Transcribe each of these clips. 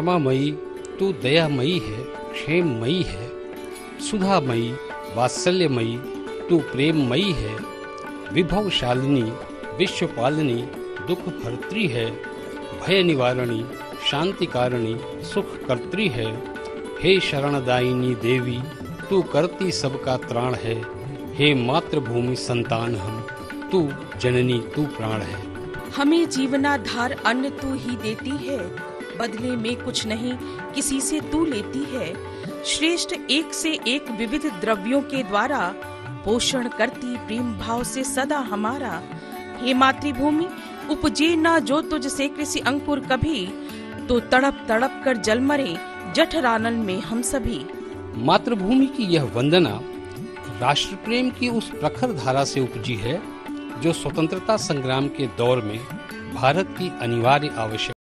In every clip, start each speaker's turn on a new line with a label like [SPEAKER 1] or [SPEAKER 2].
[SPEAKER 1] क्षमामयी तू दयामयी है, क्षेममयी है, सुधामयी वात्सल्यमयी तू प्रेममयी है, विभवशालिनी विश्वपालिनी दुख भर्त्री है, भय निवारणी शांतिकारिणी सुख कर्त्री है। हे शरणदायिनी देवी तू करती सबका त्राण है, हे मातृभूमि संतान हम, तू जननी तू प्राण है।
[SPEAKER 2] हमें जीवनाधार अन्न तू ही देती है, बदले में कुछ नहीं किसी से तू लेती है। श्रेष्ठ एक से एक विविध द्रव्यों के द्वारा पोषण करती प्रेम भाव से सदा हमारा। हे मातृभूमि उपजे ना जो तुझसे कृषि अंकुर कभी, तो तड़प तड़प कर जल मरे जठरानल में हम सभी।
[SPEAKER 1] मातृभूमि की यह वंदना राष्ट्र प्रेम की उस प्रखर धारा से उपजी है जो स्वतंत्रता संग्राम के दौर में भारत की अनिवार्य आवश्यकता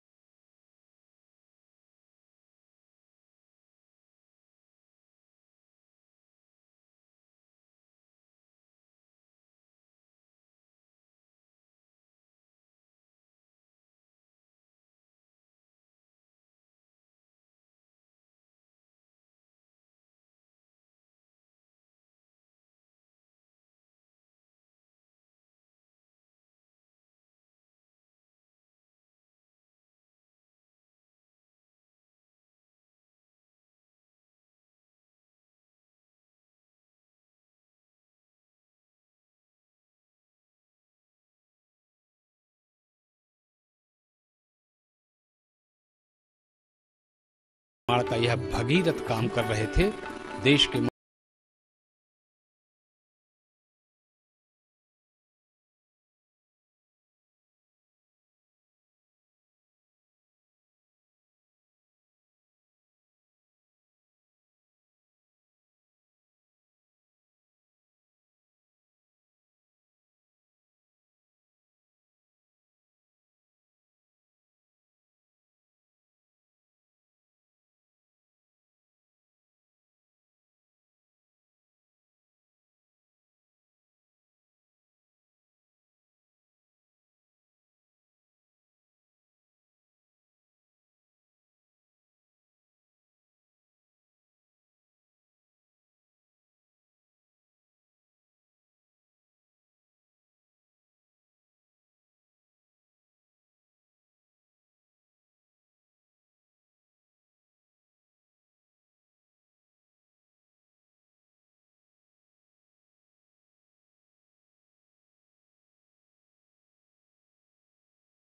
[SPEAKER 1] का यह भगीरथ काम कर रहे थे। देश के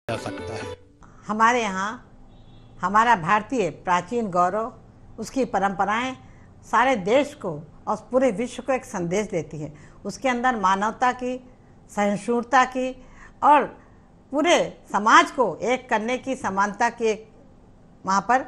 [SPEAKER 1] जा सकता है।
[SPEAKER 3] हमारे यहाँ हमारा भारतीय प्राचीन गौरव, उसकी परंपराएं सारे देश को और पूरे विश्व को एक संदेश देती है। उसके अंदर मानवता की, सहिष्णुता की और पूरे समाज को एक करने की, समानता की एक वहाँ पर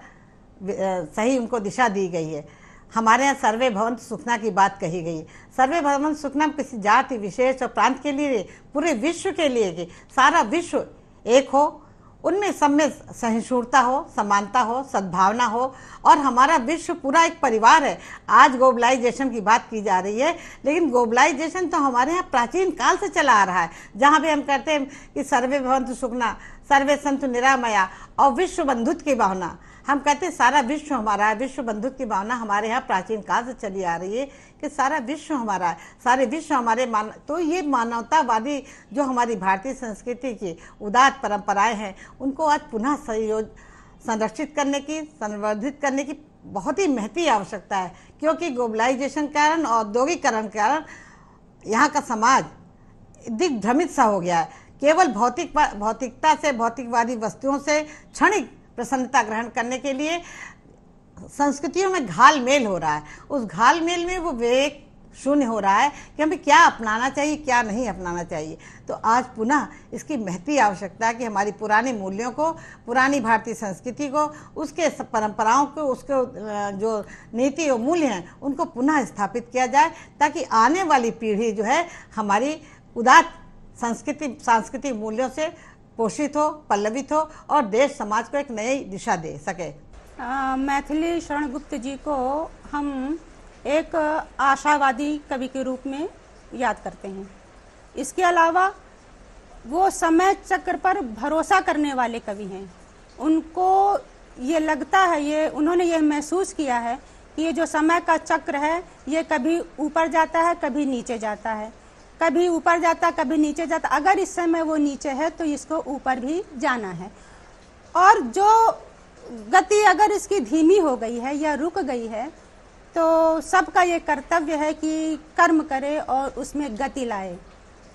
[SPEAKER 3] सही उनको दिशा दी गई है। हमारे यहाँ सर्वे भवन्तु सुखना की बात कही गई है। सर्वे भवन्तु सुखना किसी जाति विशेष और प्रांत के लिए, पूरे विश्व के लिए कि सारा विश्व एक हो, उनमें सब में सहिष्णुता हो, समानता हो, सद्भावना हो और हमारा विश्व पूरा एक परिवार है। आज ग्लोबलाइजेशन की बात की जा रही है, लेकिन ग्लोबलाइजेशन तो हमारे यहाँ प्राचीन काल से चला आ रहा है, जहाँ भी हम कहते हैं कि सर्वे भवन्तु सुखना, सर्वे सन्तु निरामया और विश्व बंधुत्व की भावना। हम कहते हैं सारा विश्व हमारा है। विश्व बंधुत्व की भावना हमारे यहाँ प्राचीन काल से चली आ रही है कि सारा विश्व हमारा है, सारे विश्व हमारे तो ये मानवतावादी जो हमारी भारतीय संस्कृति की उदात्त परंपराएं हैं, उनको आज पुनः संरक्षित करने की, संवर्धित करने की बहुत ही महती आवश्यकता है। क्योंकि ग्लोबलाइजेशन के कारण, औद्योगिकरण के कारण यहाँ का समाज दिग्भ्रमित सा हो गया है। केवल भौतिकता से, भौतिकवादी वस्तुओं से क्षणिक प्रसन्नता ग्रहण करने के लिए संस्कृतियों में घालमेल हो रहा है। उस घालमेल में वो विवेक शून्य हो रहा है कि हमें क्या अपनाना चाहिए, क्या नहीं अपनाना चाहिए। तो आज पुनः इसकी महती आवश्यकता है कि हमारी पुराने मूल्यों को, पुरानी भारतीय संस्कृति को, उसके परंपराओं को, उसके जो नीति और मूल्य हैं, उनको पुनः स्थापित किया जाए, ताकि आने वाली पीढ़ी जो है हमारी उदात्त सांस्कृतिक मूल्यों से पोषित हो, पल्लवित हो और देश समाज को एक नई दिशा दे सके।
[SPEAKER 4] मैथिली शरण गुप्त जी को हम एक आशावादी कवि के रूप में याद करते हैं। इसके अलावा वो समय चक्र पर भरोसा करने वाले कवि हैं। उनको ये लगता है, ये उन्होंने ये महसूस किया है कि ये जो समय का चक्र है ये कभी ऊपर जाता है, कभी नीचे जाता है, कभी ऊपर जाता, कभी नीचे जाता। अगर इस समय वो नीचे है तो इसको ऊपर भी जाना है। और जो गति अगर इसकी धीमी हो गई है या रुक गई है तो सबका ये कर्तव्य है कि कर्म करे और उसमें गति लाए,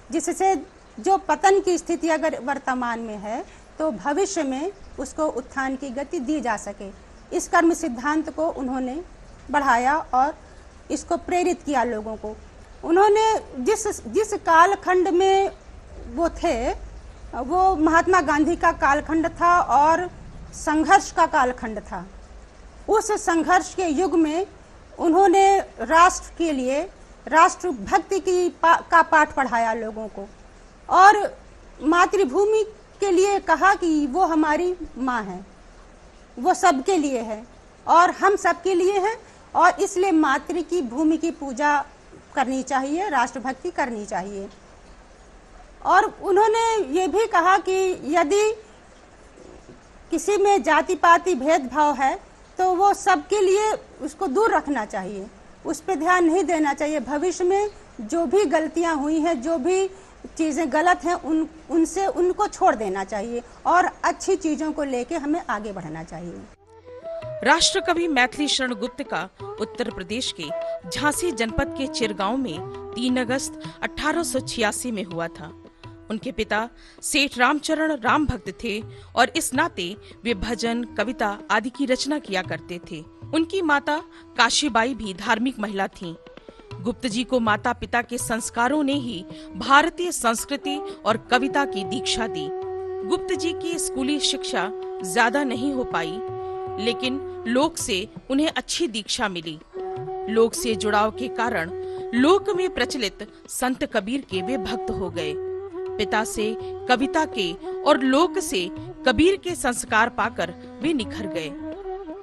[SPEAKER 4] जिससे जो पतन की स्थिति अगर वर्तमान में है तो भविष्य में उसको उत्थान की गति दी जा सके। इस कर्म सिद्धांत को उन्होंने बढ़ाया और इसको प्रेरित किया लोगों को। उन्होंने जिस कालखंड में वो थे वो महात्मा गांधी का कालखंड था और संघर्ष का कालखंड था। उस संघर्ष के युग में उन्होंने राष्ट्र के लिए राष्ट्र भक्ति का पाठ पढ़ाया लोगों को और मातृभूमि के लिए कहा कि वो हमारी माँ है, वो सबके लिए है और हम सबके लिए हैं और इसलिए मातृ की भूमि की पूजा करनी चाहिए, राष्ट्रभक्ति करनी चाहिए। और उन्होंने ये भी कहा कि यदि किसी में जाति पाति भेदभाव है तो वो सबके लिए उसको दूर रखना चाहिए, उस पर ध्यान नहीं देना चाहिए। भविष्य में जो भी गलतियां हुई हैं, जो भी चीज़ें गलत हैं उनसे उनको छोड़ देना चाहिए और अच्छी चीज़ों को लेके हमें आगे बढ़ना चाहिए।
[SPEAKER 2] राष्ट्र कवि मैथिली शरण गुप्त का उत्तर प्रदेश के झांसी जनपद के चिरगांव में 3 अगस्त 1886 में हुआ था। उनके पिता सेठ रामचरण राम भक्त थे और इस नाते वे भजन, कविता आदि की रचना किया करते थे। उनकी माता काशीबाई भी धार्मिक महिला थीं। गुप्त जी को माता पिता के संस्कारों ने ही भारतीय संस्कृति और कविता की दीक्षा दी। गुप्त जी की स्कूली शिक्षा ज्यादा नहीं हो पाई, लेकिन लोक से उन्हें अच्छी दीक्षा मिली। लोक से जुड़ाव के कारण लोक में प्रचलित संत कबीर के वे भक्त हो गए। पिता से कविता के और लोक से कबीर के संस्कार पाकर वे निखर गए।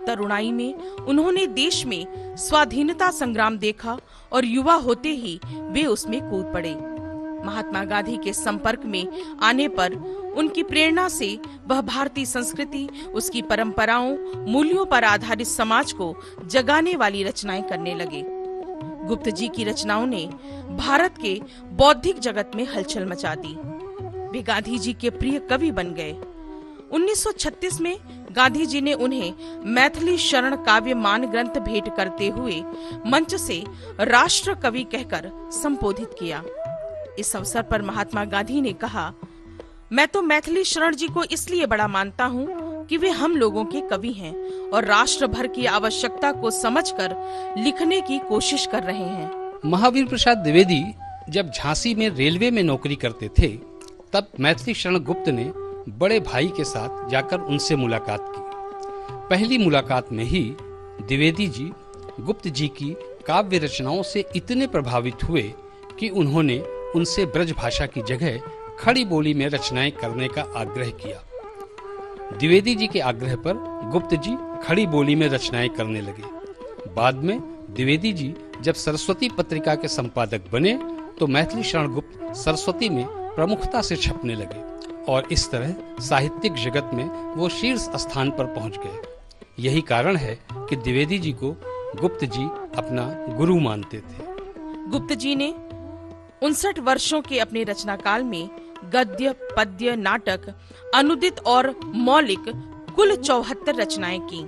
[SPEAKER 2] तरुणाई में उन्होंने देश में स्वाधीनता संग्राम देखा और युवा होते ही वे उसमें कूद पड़े। महात्मा गांधी के संपर्क में आने पर उनकी प्रेरणा से वह भारतीय संस्कृति, उसकी परंपराओं, मूल्यों पर आधारित समाज को जगाने वाली रचनाएं करने लगे। गुप्त जी की रचनाओं ने भारत के बौद्धिक जगत में हलचल मचा दी। वे गांधी जी के प्रिय कवि बन गए। 1936 में गांधी जी ने उन्हें मैथिली शरण काव्य मान ग्रंथ भेंट करते हुए मंच से राष्ट्र कवि कहकर संबोधित किया। इस अवसर पर महात्मा गांधी ने कहा, मैं तो मैथिली शरण जी को इसलिए बड़ा मानता हूँ कि वे हम लोगों के कवि हैं और राष्ट्र भर की आवश्यकता को समझकर लिखने की कोशिश कर रहे हैं।
[SPEAKER 1] महावीर प्रसाद द्विवेदी जब झांसी में रेलवे में नौकरी करते थे, तब मैथिली शरण गुप्त ने बड़े भाई के साथ जाकर उनसे मुलाकात की। पहली मुलाकात में ही द्विवेदी जी गुप्त जी की काव्य रचनाओं से इतने प्रभावित हुए कि उन्होंने उनसे ब्रज भाषा की जगह खड़ी बोली में रचनाएं करने का आग्रह किया। द्विवेदी जी के आग्रह पर गुप्त जी खड़ी बोली में रचनाएं करने लगे। बाद में द्विवेदी जी जब सरस्वती पत्रिका के संपादक बने तो मैथिली शरण गुप्त सरस्वती में प्रमुखता से छपने लगे और इस तरह साहित्यिक जगत में वो शीर्ष स्थान पर पहुंच गए। यही कारण है कि द्विवेदी जी को गुप्त जी अपना गुरु मानते थे।
[SPEAKER 2] गुप्त जी ने 59 वर्षों के अपने रचना काल में गद्य, पद्य, नाटक, अनुदित और मौलिक कुल 74 रचनाएं की।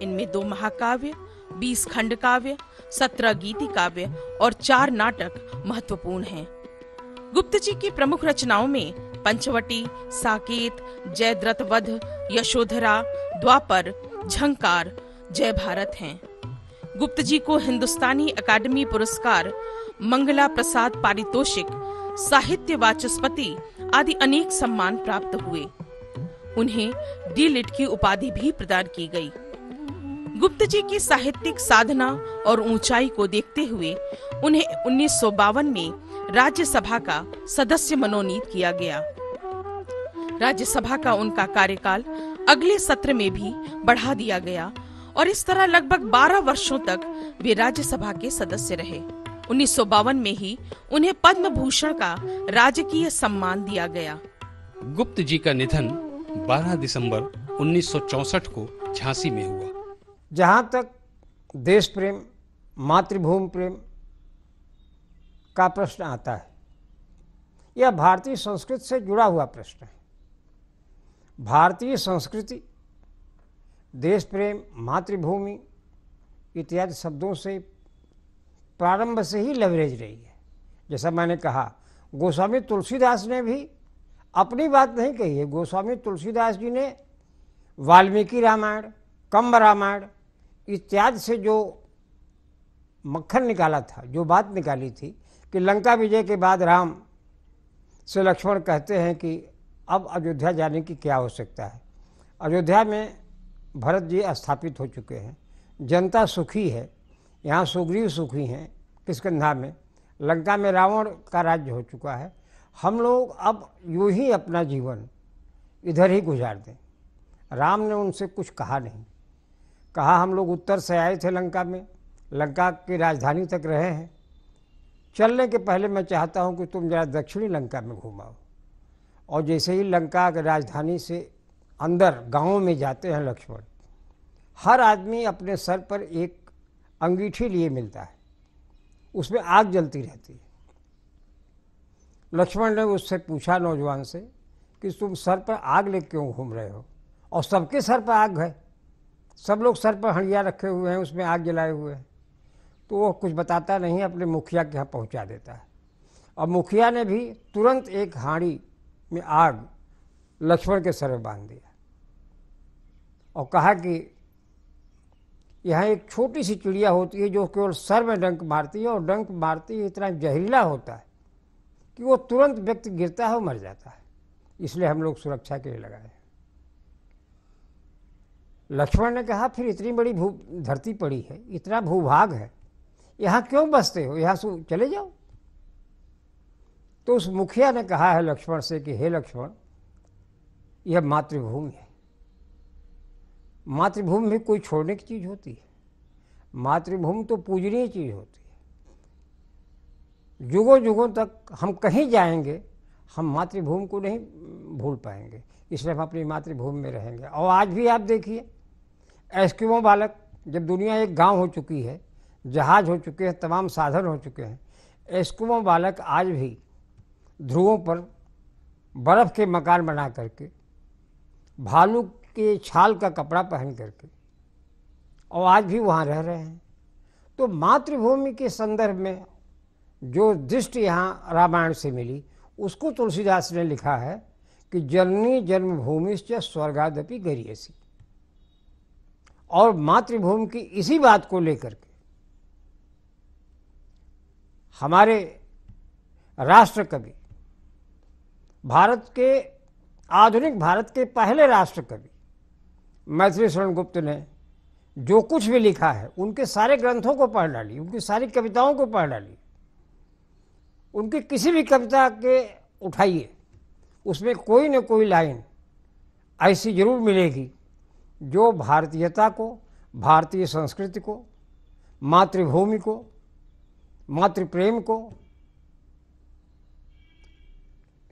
[SPEAKER 2] इनमें 2 महाकाव्य, 20 खंड काव्य, 17 गीति काव्य और 4 नाटक महत्वपूर्ण हैं। गुप्त जी की प्रमुख रचनाओं में पंचवटी, साकेत, जयद्रथ वध, यशोधरा, द्वापर, झंकार, जय भारत हैं। गुप्त जी को हिंदुस्तानी अकादमी पुरस्कार, मंगला प्रसाद पारितोषिक, साहित्य वाचस्पति आदि अनेक सम्मान प्राप्त हुए। उन्हें डी.लिट की उपाधि भी प्रदान की गई। गुप्त जी की साहित्यिक साधना और ऊंचाई को देखते हुए उन्हें 1952 में राज्यसभा का सदस्य मनोनीत किया गया। राज्यसभा का उनका कार्यकाल अगले सत्र में भी बढ़ा दिया गया और इस तरह लगभग 12 वर्षों तक वे राज्यसभा के सदस्य रहे। 1952 में ही उन्हें पद्म भूषण का राजकीय सम्मान दिया गया।
[SPEAKER 1] गुप्त जी का निधन 12 दिसंबर 1964 को झांसी में हुआ।
[SPEAKER 5] जहाँ तक देश प्रेम, मातृभूमि प्रेम का प्रश्न आता है, यह भारतीय संस्कृति से जुड़ा हुआ प्रश्न है। भारतीय संस्कृति देश प्रेम, मातृभूमि इत्यादि शब्दों से प्रारंभ से ही लवरेज रही है। जैसा मैंने कहा, गोस्वामी तुलसीदास ने भी अपनी बात नहीं कही है। गोस्वामी तुलसीदास जी ने वाल्मीकि रामायण, कंब रामायण इत्यादि से जो मक्खन निकाला था, जो बात निकाली थी कि लंका विजय के बाद राम से लक्ष्मण कहते हैं कि अब अयोध्या जाने की क्या आवश्यकता है। अयोध्या में भरत जी स्थापित हो चुके हैं, जनता सुखी है, यहाँ सुग्रीव सुखी हैं किष्किंधा में, लंका में रावण का राज्य हो चुका है। हम लोग अब यूँ ही अपना जीवन इधर ही गुजार दें। राम ने उनसे कुछ कहा नहीं, कहा हम लोग उत्तर से आए थे लंका में, लंका की राजधानी तक रहे हैं, चलने के पहले मैं चाहता हूं कि तुम जरा दक्षिणी लंका में घुमाओ। और जैसे ही लंका की राजधानी से अंदर गांवों में जाते हैं लक्ष्मण, हर आदमी अपने सर पर एक अंगीठी लिए मिलता है, उसमें आग जलती रहती है। लक्ष्मण ने उससे पूछा नौजवान से कि तुम सर पर आग ले क्यों घूम रहे हो? और सबके सर पर आग है, सब लोग सर पर हंडिया रखे हुए हैं, उसमें आग जलाए हुए हैं। तो वो कुछ बताता नहीं, अपने मुखिया के यहाँ पहुँचा देता है। और मुखिया ने भी तुरंत एक हांडी में आग लक्ष्मण के सर में बांध दिया और कहा कि यहाँ एक छोटी सी चिड़िया होती है जो केवल सर में डंक मारती है, और डंक मारती है इतना जहरीला होता है कि वो तुरंत व्यक्ति गिरता है और मर जाता है, इसलिए हम लोग सुरक्षा के लिए लगाए। लक्ष्मण ने कहा फिर इतनी बड़ी धरती पड़ी है, इतना भूभाग है, यहाँ क्यों बसते हो, यहाँ से चले जाओ। तो उस मुखिया ने कहा है लक्ष्मण से कि हे लक्ष्मण, यह मातृभूमि है, मातृभूमि भी कोई छोड़ने की चीज़ होती है, मातृभूमि तो पूजनीय चीज़ होती है। युगों युगों तक हम कहीं जाएंगे, हम मातृभूमि को नहीं भूल पाएंगे, इसलिए हम अपनी मातृभूमि में रहेंगे। और आज भी आप देखिए, एस्किमो बालक, जब दुनिया एक गांव हो चुकी है, जहाज हो चुके हैं, तमाम साधन हो चुके हैं, एस्किमो बालक आज भी ध्रुवों पर बर्फ़ के मकान बना करके, भालू के छाल का कपड़ा पहन करके, और आज भी वहाँ रह रहे हैं। तो मातृभूमि के संदर्भ में जो दृष्टि यहाँ रामायण से मिली, उसको तुलसीदास ने लिखा है कि जननी जन्मभूमिश्च स्वर्गादपि गरीयसी। और मातृभूमि की इसी बात को लेकर के हमारे राष्ट्र कवि, भारत के आधुनिक भारत के पहले राष्ट्र कवि मैथिली शरण गुप्त ने जो कुछ भी लिखा है, उनके सारे ग्रंथों को पढ़ डाली, उनकी सारी कविताओं को पढ़ डाली, उनकी किसी भी कविता के उठाइए, उसमें कोई न कोई लाइन ऐसी जरूर मिलेगी जो भारतीयता को, भारतीय संस्कृति को, मातृभूमि को, मातृप्रेम को,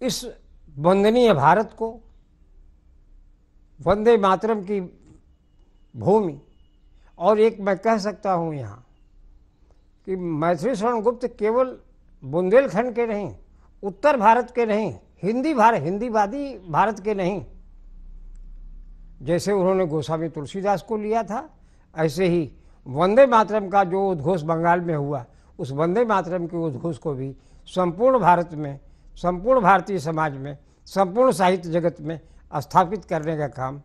[SPEAKER 5] इस वंदनीय भारत को, वंदे मातरम की भूमि। और एक मैं कह सकता हूँ यहाँ कि मैथिली शरण गुप्त केवल बुंदेलखंड के नहीं, उत्तर भारत के नहीं, हिंदीवादी भारत के नहीं। जैसे उन्होंने गोस्वामी तुलसीदास को लिया था, ऐसे ही वंदे मातरम का जो उद्घोष बंगाल में हुआ, उस वंदे मातरम के उद्घोष को भी संपूर्ण भारत में, संपूर्ण भारतीय समाज में, संपूर्ण साहित्य जगत में स्थापित करने का काम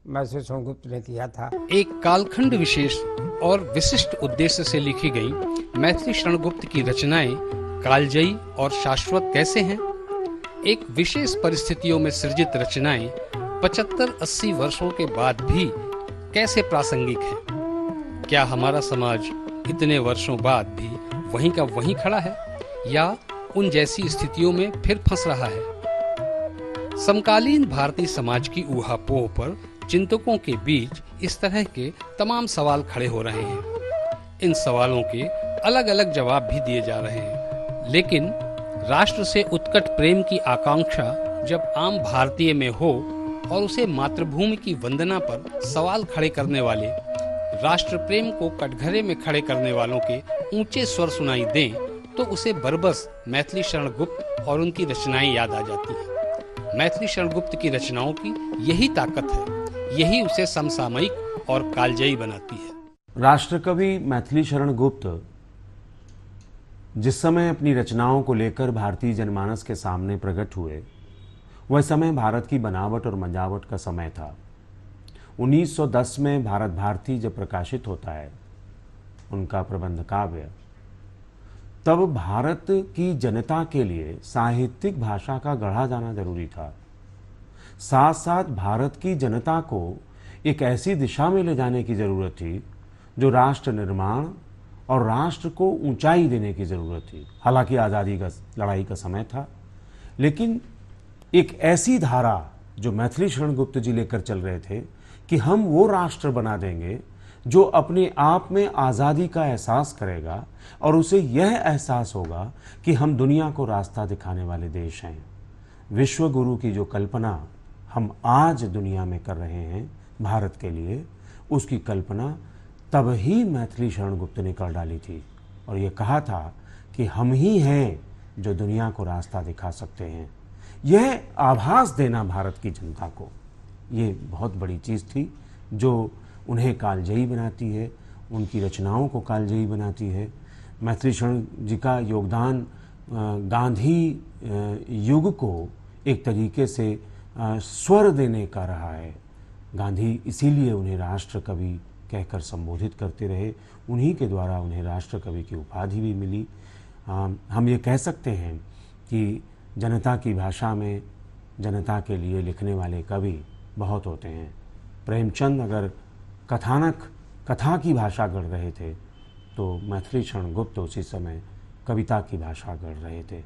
[SPEAKER 5] मैथिली शरण गुप्त ने किया था।
[SPEAKER 1] एक कालखंड विशेष और विशिष्ट उद्देश्य से लिखी गई मैथिली शरण गुप्त की रचनाएं कालजयी और शाश्वत कैसे हैं? एक विशेष परिस्थितियों में सृजित रचनाएं 75-80 वर्षों के बाद भी कैसे प्रासंगिक हैं? क्या हमारा समाज इतने वर्षों बाद भी वहीं का वहीं खड़ा है या उन जैसी स्थितियों में फिर फंस रहा है? समकालीन भारतीय समाज की ऊहापोह पर चिंतकों के बीच इस तरह के तमाम सवाल खड़े हो रहे हैं। इन सवालों के अलग अलग जवाब भी दिए जा रहे हैं, लेकिन राष्ट्र से उत्कट प्रेम की आकांक्षा जब आम भारतीय में हो और उसे मातृभूमि की वंदना पर सवाल खड़े करने वाले, राष्ट्र प्रेम को कटघरे में खड़े करने वालों के ऊंचे स्वर सुनाई दें तो उसे बरबस मैथिली शरण गुप्त और उनकी रचनाएं याद आ जाती हैं। मैथिली शरण गुप्त की रचनाओं की यही ताकत है, यही उसे समसामयिक और कालजयी बनाती है।
[SPEAKER 6] राष्ट्रकवि मैथिली शरण गुप्त जिस समय अपनी रचनाओं को लेकर भारतीय जनमानस के सामने प्रकट हुए, वह समय भारत की बनावट और मजावट का समय था। 1910 में भारत भारती जब प्रकाशित होता है, उनका प्रबंध काव्य, तब भारत की जनता के लिए साहित्यिक भाषा का गढ़ा जाना जरूरी था। साथ साथ भारत की जनता को एक ऐसी दिशा में ले जाने की जरूरत थी जो राष्ट्र निर्माण और राष्ट्र को ऊंचाई देने की जरूरत थी। हालांकि आज़ादी का लड़ाई का समय था, लेकिन एक ऐसी धारा जो मैथिली शरण गुप्त जी लेकर चल रहे थे कि हम वो राष्ट्र बना देंगे जो अपने आप में आज़ादी का एहसास करेगा और उसे यह एहसास होगा कि हम दुनिया को रास्ता दिखाने वाले देश हैं। विश्व गुरु की जो कल्पना हम आज दुनिया में कर रहे हैं भारत के लिए, उसकी कल्पना तब ही मैथिली शरण गुप्त ने कर डाली थी और ये कहा था कि हम ही हैं जो दुनिया को रास्ता दिखा सकते हैं। यह आभास देना भारत की जनता को, ये बहुत बड़ी चीज़ थी जो उन्हें कालजयी बनाती है, उनकी रचनाओं को कालजयी बनाती है। मैथिली शरण जी का योगदान गांधी युग को एक तरीके से स्वर देने का रहा है। गांधी इसीलिए उन्हें राष्ट्र कवि कहकर संबोधित करते रहे, उन्हीं के द्वारा उन्हें राष्ट्र कवि की उपाधि भी मिली। हम ये कह सकते हैं कि जनता की भाषा में जनता के लिए लिखने वाले कवि बहुत होते हैं। प्रेमचंद अगर कथा की भाषा गढ़ रहे थे तो मैथिली शरण गुप्त उसी समय कविता की भाषा गढ़ रहे थे।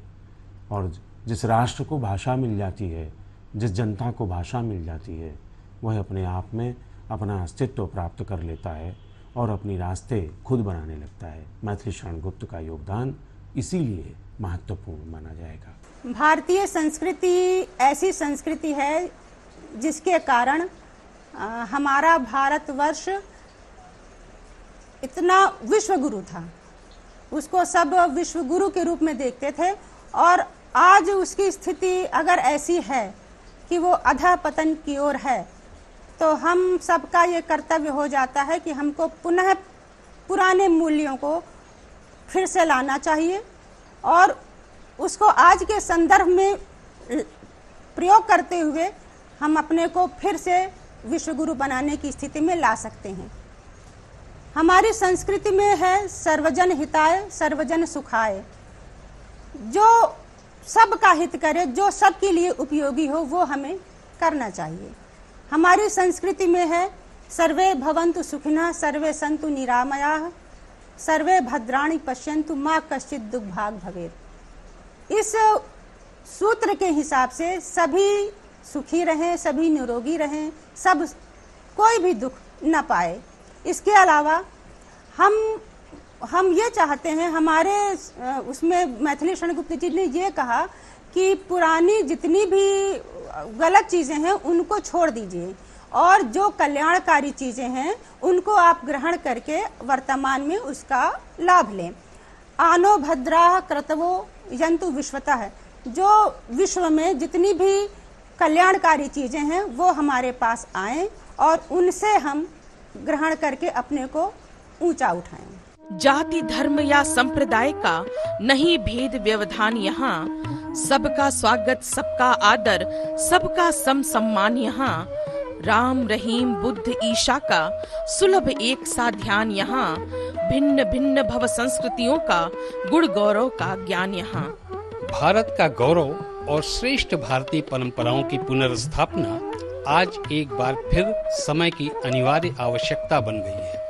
[SPEAKER 6] और जिस राष्ट्र को भाषा मिल जाती है, जिस जनता को भाषा मिल जाती है, वह अपने आप में अपना अस्तित्व प्राप्त कर लेता है और अपनी रास्ते खुद बनाने लगता है। मैथिली शरण गुप्त का योगदान इसीलिए महत्वपूर्ण माना जाएगा।
[SPEAKER 4] भारतीय संस्कृति ऐसी संस्कृति है जिसके कारण हमारा भारतवर्ष इतना विश्वगुरु था, उसको सब विश्वगुरु के रूप में देखते थे। और आज उसकी स्थिति अगर ऐसी है कि वो अधःपतन की ओर है, तो हम सबका ये कर्तव्य हो जाता है कि हमको पुनः पुराने मूल्यों को फिर से लाना चाहिए और उसको आज के संदर्भ में प्रयोग करते हुए हम अपने को फिर से विश्वगुरु बनाने की स्थिति में ला सकते हैं। हमारी संस्कृति में है सर्वजन हिताय सर्वजन सुखाय, जो सबका हित करे, जो सबके लिए उपयोगी हो, वो हमें करना चाहिए। हमारी संस्कृति में है सर्वे भवन्तु सुखिनः सर्वे सन्तु निरामयाः सर्वे भद्राणि पश्यन्तु मा कश्चित् दुर्भाग् भवेत्। इस सूत्र के हिसाब से सभी सुखी रहें, सभी निरोगी रहें, सब कोई भी दुख न पाए। इसके अलावा हम ये चाहते हैं, हमारे उसमें मैथिली शरण गुप्त जी ने ये कहा कि पुरानी जितनी भी गलत चीज़ें हैं उनको छोड़ दीजिए और जो कल्याणकारी चीज़ें हैं उनको आप ग्रहण करके वर्तमान में उसका लाभ लें। आनो भद्राः क्रतवो यन्तु विश्वतः, जो विश्व में जितनी भी कल्याणकारी चीज़ें हैं वो हमारे पास आएं और उनसे हम ग्रहण करके अपने को ऊंचा उठाएं।
[SPEAKER 2] जाति धर्म या संप्रदाय का नहीं भेद व्यवधान यहाँ, सबका स्वागत सबका आदर सबका सम सम्मान यहाँ। राम रहीम बुद्ध ईशा का सुलभ एक सा ध्यान यहाँ, भिन्न भिन्न भव संस्कृतियों का गुण गौरव का ज्ञान यहाँ।
[SPEAKER 1] भारत का गौरव और श्रेष्ठ भारतीय परंपराओं की पुनर्स्थापना आज एक बार फिर समय की अनिवार्य आवश्यकता बन गई है।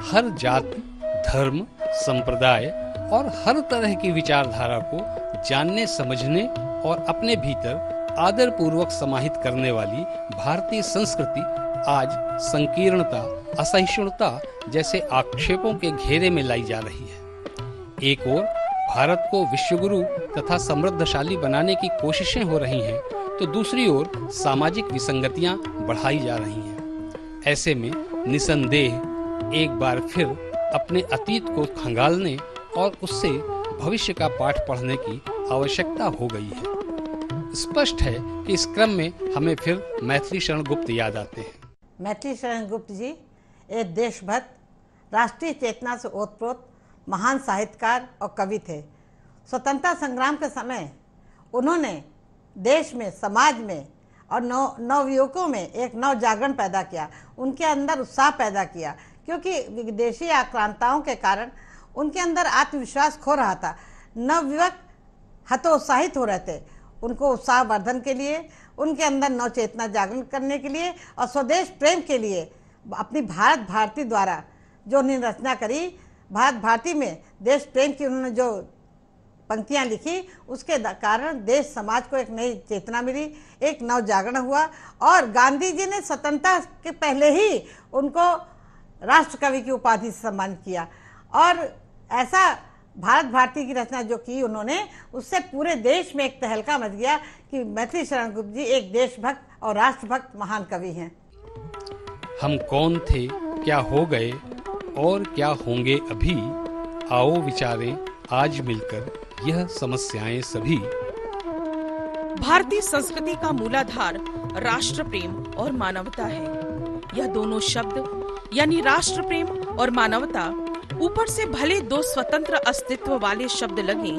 [SPEAKER 1] हर जाति, धर्म, संप्रदाय और हर तरह की विचारधारा को जानने, समझने और अपने भीतर आदर पूर्वक समाहित करने वाली भारतीय संस्कृति आज संकीर्णता, असहिष्णुता जैसे आक्षेपों के घेरे में लाई जा रही है। एक ओर भारत को विश्वगुरु तथा समृद्धशाली बनाने की कोशिशें हो रही हैं, तो दूसरी ओर सामाजिक विसंगतियां बढ़ाई जा रही हैं। ऐसे में निसंदेह एक बार फिर अपने अतीत को खंगालने और उससे भविष्य का पाठ पढ़ने की आवश्यकता हो गई है। स्पष्ट है कि इस क्रम में हमें फिर मैथिली शरण गुप्त याद आते हैं।
[SPEAKER 3] मैथिली शरण गुप्त जी एक देशभक्त, राष्ट्रीय चेतना से ओतप्रोत महान साहित्यकार और कवि थे। स्वतंत्रता संग्राम के समय उन्होंने देश में, समाज में और नवयुवकों में एक नव जागरण पैदा किया, उनके अंदर उत्साह पैदा किया, क्योंकि विदेशी आक्रांताओं के कारण उनके अंदर आत्मविश्वास खो रहा था। नवयुवक हतोत्साहित हो रहे थे। उनको उत्साहवर्धन के लिए, उनके अंदर नव चेतना जागरण करने के लिए और स्वदेश प्रेम के लिए अपनी भारत भारती द्वारा जो उन्होंने रचना करी, भारत भारती में देश प्रेम की उन्होंने जो पंक्तियां लिखी, उसके कारण देश समाज को एक नई चेतना मिली, एक नव जागरण हुआ। और गांधी जी ने स्वतंत्रता के पहले ही उनको राष्ट्र कवि की उपाधि से सम्मानित किया। और ऐसा भारत भारती की रचना जो की उन्होंने, उससे पूरे देश में एक तहलका मच गया कि मैथिली शरण गुप्त जी एक देशभक्त और राष्ट्रभक्त महान कवि हैं।
[SPEAKER 1] हम कौन थे, क्या हो गए और क्या होंगे अभी, आओ विचारें आज मिलकर यह समस्याएं सभी।
[SPEAKER 2] भारतीय संस्कृति का मूलाधार राष्ट्र प्रेम और मानवता है। यह दोनों शब्द यानी राष्ट्र प्रेम और मानवता ऊपर से भले दो स्वतंत्र अस्तित्व वाले शब्द लगे,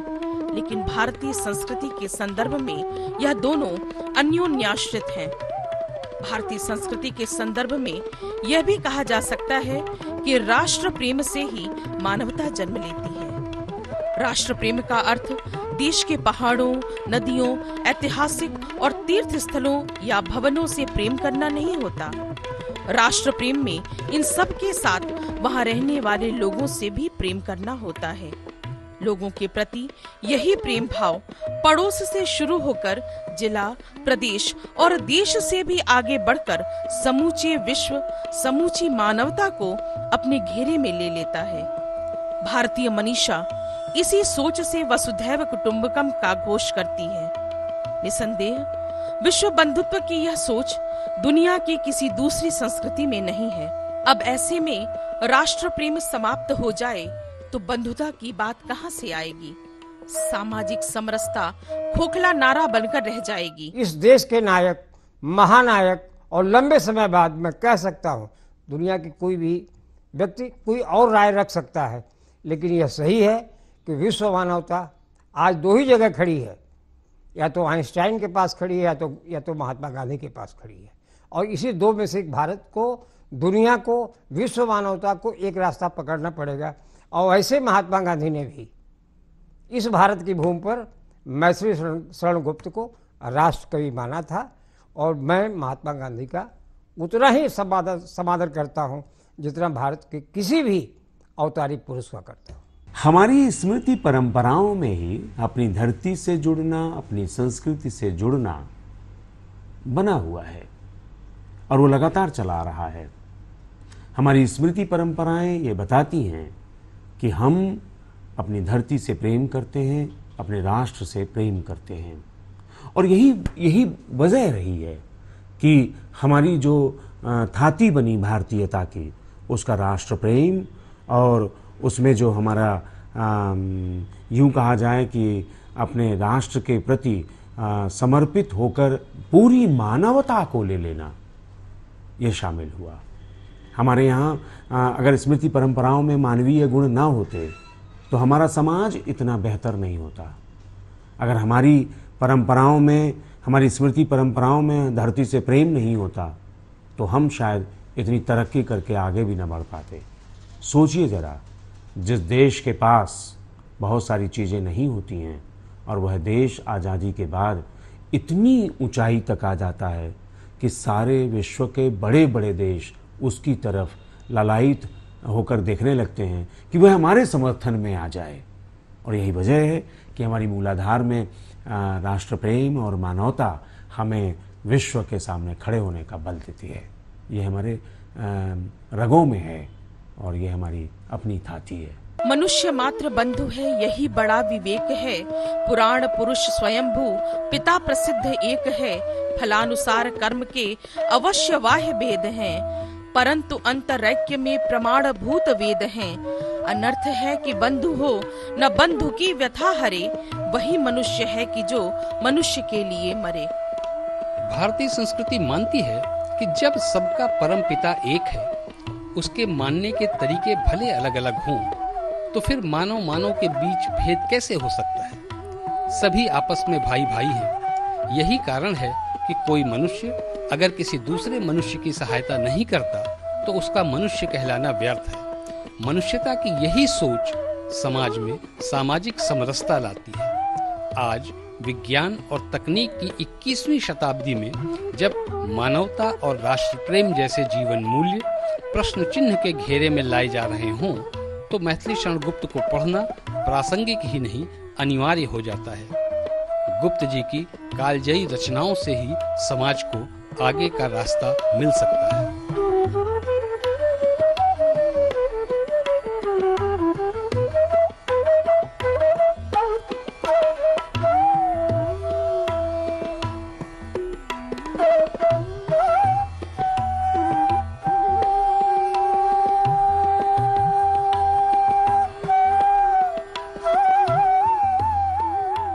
[SPEAKER 2] लेकिन भारतीय संस्कृति के संदर्भ में यह दोनों अन्योन्याश्रित हैं। भारतीय संस्कृति के संदर्भ में यह भी कहा जा सकता है कि राष्ट्र प्रेम से ही मानवता जन्म लेती है। राष्ट्र प्रेम का अर्थ देश के पहाड़ों, नदियों, ऐतिहासिक और तीर्थ स्थलों या भवनों से प्रेम करना नहीं होता। राष्ट्र प्रेम में इन सब के साथ वहां रहने वाले लोगों से भी प्रेम करना होता है। लोगों के प्रति यही प्रेम भाव पड़ोस से शुरू होकर जिला, प्रदेश और देश से भी आगे बढ़कर समूचे विश्व, समूची मानवता को अपने घेरे में ले लेता है। भारतीय मनीषा इसी सोच से वसुधैव कुटुंबकम का घोष करती है। निसंदेह विश्व बंधुत्व की यह सोच दुनिया की किसी दूसरी संस्कृति में नहीं है। अब ऐसे में राष्ट्र प्रेम समाप्त हो जाए तो बंधुता की बात कहां से आएगी? सामाजिक समरसता खोखला नारा बनकर रह जाएगी।
[SPEAKER 5] इस देश के नायक, महानायक और लंबे समय बाद मैं कह सकता हूं, दुनिया की कोई भी व्यक्ति कोई और राय रख सकता है, लेकिन यह सही है कि विश्व मानवता आज दो ही जगह खड़ी है, या तो आइंस्टाइन के पास खड़ी है या तो महात्मा गांधी के पास खड़ी है। और इसी दो में से भारत को, दुनिया को, विश्व मानवता को एक रास्ता पकड़ना पड़ेगा। और ऐसे महात्मा गांधी ने भी इस भारत की भूमि पर मैथिली शरण गुप्त को राष्ट्र कवि माना था। और मैं महात्मा गांधी का उतना ही समादर करता हूँ जितना भारत के किसी भी अवतारी पुरुष का करता हूँ।
[SPEAKER 6] हमारी स्मृति परंपराओं में ही अपनी धरती से जुड़ना, अपनी संस्कृति से जुड़ना बना हुआ है और वो लगातार चला रहा है। हमारी स्मृति परंपराएं ये बताती हैं कि हम अपनी धरती से प्रेम करते हैं, अपने राष्ट्र से प्रेम करते हैं। और यही वजह रही है कि हमारी जो थाती बनी भारतीयता की, उसका राष्ट्र प्रेम और उसमें जो हमारा यूं कहा जाए कि अपने राष्ट्र के प्रति समर्पित होकर पूरी मानवता को ले लेना, ये शामिल हुआ। हमारे यहाँ अगर स्मृति परंपराओं में मानवीय गुण ना होते तो हमारा समाज इतना बेहतर नहीं होता। अगर हमारी परंपराओं में, हमारी स्मृति परंपराओं में धरती से प्रेम नहीं होता तो हम शायद इतनी तरक्की करके आगे भी ना बढ़ पाते। सोचिए ज़रा, जिस देश के पास बहुत सारी चीज़ें नहीं होती हैं और वह देश आज़ादी के बाद इतनी ऊंचाई तक आ जाता है कि सारे विश्व के बड़े बड़े देश उसकी तरफ लालायित होकर देखने लगते हैं कि वह हमारे समर्थन में आ जाए। और यही वजह है कि हमारी मूलाधार में राष्ट्र प्रेम और मानवता हमें विश्व के सामने खड़े होने का बल देती है। ये हमारे रगों में है और ये हमारी अपनी थाती है।
[SPEAKER 2] मनुष्य मात्र बंधु है, यही बड़ा विवेक है। पुराण पुरुष स्वयंभू पिता प्रसिद्ध एक है। फलानुसार कर्म के अवश्य बाह्य भेद हैं, परंतु अंतरैक्य में प्रमाणभूत वेद हैं। अनर्थ है कि बंधु हो न बंधु की व्यथा हरे, वही मनुष्य है कि जो मनुष्य के लिए मरे।
[SPEAKER 1] भारतीय संस्कृति मानती है कि जब सबका परम पिता एक है, उसके मानने के तरीके भले अलग अलग हों, तो फिर मानव के बीच भेद कैसे हो सकता है? सभी आपस में भाई भाई हैं। यही कारण है कि कोई मनुष्य अगर किसी दूसरे मनुष्य की सहायता नहीं करता तो उसका मनुष्य कहलाना व्यर्थ है। मनुष्यता की यही सोच समाज में सामाजिक समरसता लाती है। आज विज्ञान और तकनीक की 21वीं शताब्दी में जब मानवता और राष्ट्र प्रेम जैसे जीवन मूल्य प्रश्न चिन्ह के घेरे में लाए जा रहे हों, तो मैथिली शरण गुप्त को पढ़ना प्रासंगिक ही नहीं अनिवार्य हो जाता है। गुप्त जी की कालजयी रचनाओं से ही समाज को आगे का रास्ता मिल सकता है।